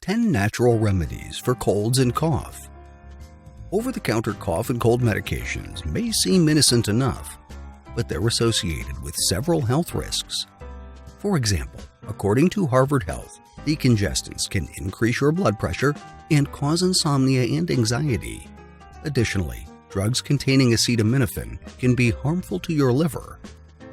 10 natural remedies for colds and cough. Over-the-counter cough and cold medications may seem innocent enough, but they're associated with several health risks. For example, according to Harvard Health, decongestants can increase your blood pressure and cause insomnia and anxiety. Additionally, drugs containing acetaminophen can be harmful to your liver.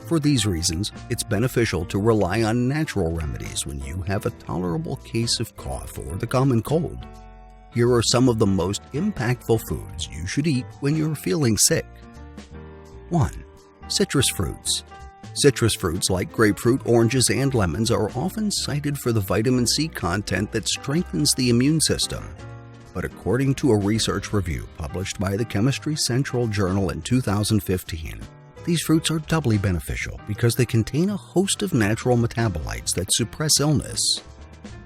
For these reasons, it's beneficial to rely on natural remedies when you have a tolerable case of cough or the common cold. Here are some of the most impactful foods you should eat when you're feeling sick. 1. Citrus fruits. Citrus fruits like grapefruit, oranges, and lemons are often cited for the vitamin C content that strengthens the immune system. But according to a research review published by the Chemistry Central Journal in 2015, these fruits are doubly beneficial because they contain a host of natural metabolites that suppress illness.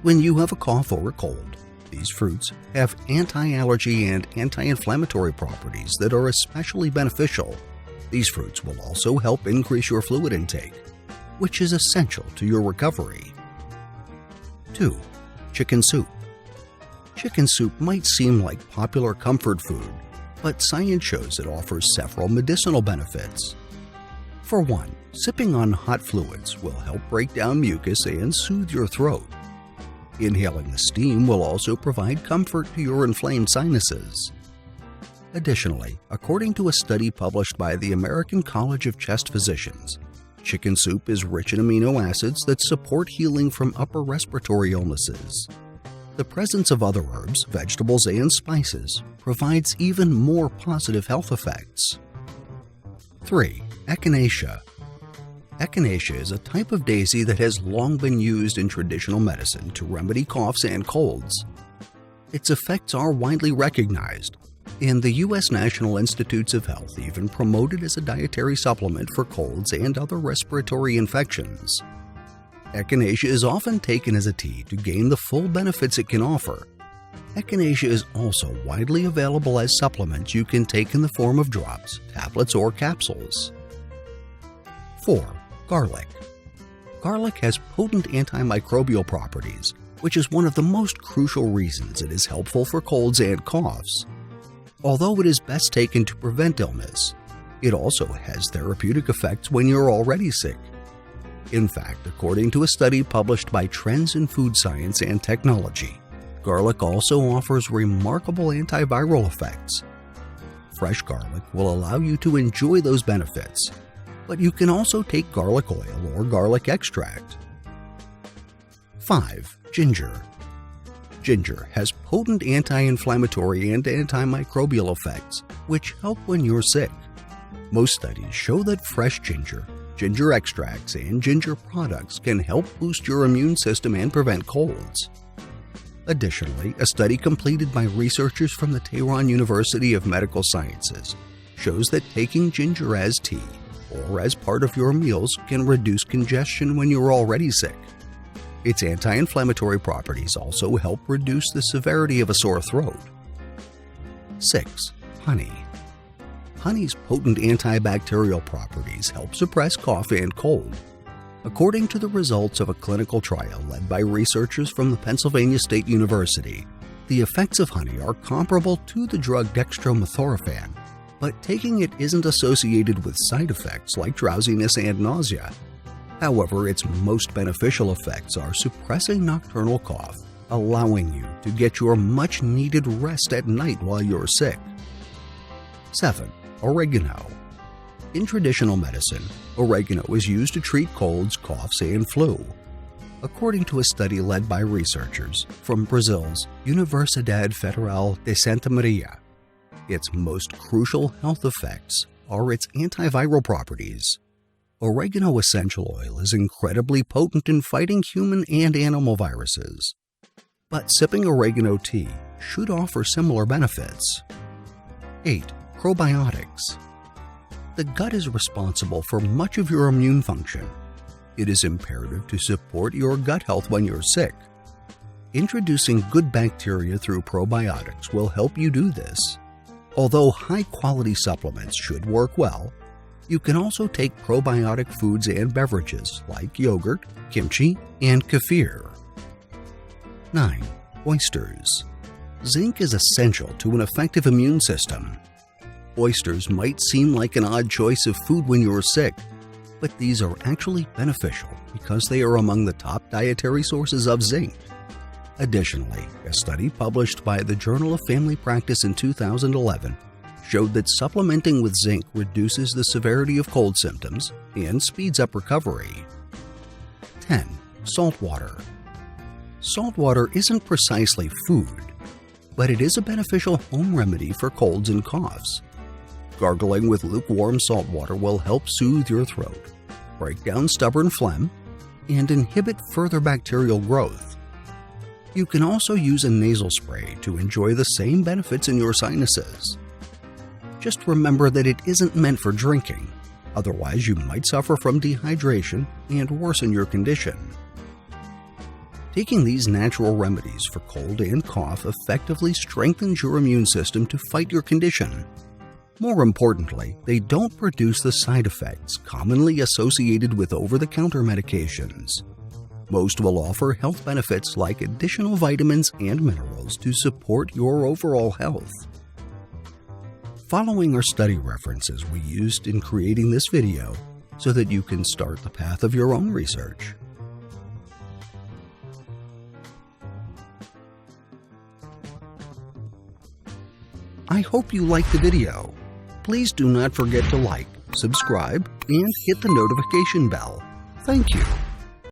When you have a cough or a cold, these fruits have anti-allergy and anti-inflammatory properties that are especially beneficial. These fruits will also help increase your fluid intake, which is essential to your recovery. 2. Chicken soup. Chicken soup might seem like popular comfort food, but science shows it offers several medicinal benefits. For one, sipping on hot fluids will help break down mucus and soothe your throat. Inhaling the steam will also provide comfort to your inflamed sinuses. Additionally, according to a study published by the American College of Chest Physicians, chicken soup is rich in amino acids that support healing from upper respiratory illnesses. The presence of other herbs, vegetables, and spices provides even more positive health effects. 3. Echinacea. Echinacea is a type of daisy that has long been used in traditional medicine to remedy coughs and colds. Its effects are widely recognized, and the U.S. National Institutes of Health even promote it as a dietary supplement for colds and other respiratory infections. Echinacea is often taken as a tea to gain the full benefits it can offer. Echinacea is also widely available as supplements you can take in the form of drops, tablets, or capsules. 4. Garlic. Garlic has potent antimicrobial properties, which is one of the most crucial reasons it is helpful for colds and coughs. Although it is best taken to prevent illness, it also has therapeutic effects when you're already sick. In fact, according to a study published by Trends in Food Science and Technology, garlic also offers remarkable antiviral effects. Fresh garlic will allow you to enjoy those benefits, but you can also take garlic oil or garlic extract. 5. Ginger. Ginger has potent anti-inflammatory and antimicrobial effects, which help when you're sick. Most studies show that fresh ginger, ginger extracts, and ginger products can help boost your immune system and prevent colds. Additionally, a study completed by researchers from the Tehran University of Medical Sciences shows that taking ginger as tea or as part of your meals can reduce congestion when you're already sick. Its anti-inflammatory properties also help reduce the severity of a sore throat. 6. Honey. Honey's potent antibacterial properties help suppress cough and cold. According to the results of a clinical trial led by researchers from the Pennsylvania State University, the effects of honey are comparable to the drug dextromethorphan, but taking it isn't associated with side effects like drowsiness and nausea. However, its most beneficial effects are suppressing nocturnal cough, allowing you to get your much-needed rest at night while you're sick. 7. Oregano. In traditional medicine, oregano is used to treat colds, coughs, and flu. According to a study led by researchers from Brazil's Universidade Federal de Santa Maria, its most crucial health effects are its antiviral properties. Oregano essential oil is incredibly potent in fighting human and animal viruses. But sipping oregano tea should offer similar benefits. 8. Probiotics. The gut is responsible for much of your immune function. It is imperative to support your gut health when you're sick. Introducing good bacteria through probiotics will help you do this. Although high-quality supplements should work well, you can also take probiotic foods and beverages like yogurt, kimchi, and kefir. 9. Oysters. Zinc is essential to an effective immune system. Oysters might seem like an odd choice of food when you're sick, but these are actually beneficial because they are among the top dietary sources of zinc. Additionally, a study published by the Journal of Family Practice in 2011 showed that supplementing with zinc reduces the severity of cold symptoms and speeds up recovery. 10. Salt water. Salt water isn't precisely food, but it is a beneficial home remedy for colds and coughs. Gargling with lukewarm salt water will help soothe your throat, break down stubborn phlegm, and inhibit further bacterial growth. You can also use a nasal spray to enjoy the same benefits in your sinuses. Just remember that it isn't meant for drinking, otherwise you might suffer from dehydration and worsen your condition. Taking these natural remedies for cold and cough effectively strengthens your immune system to fight your condition. More importantly, they don't produce the side effects commonly associated with over-the-counter medications. Most will offer health benefits like additional vitamins and minerals to support your overall health. Following our study references we used in creating this video so that you can start the path of your own research. I hope you liked the video. Please do not forget to like, subscribe, and hit the notification bell. Thank you.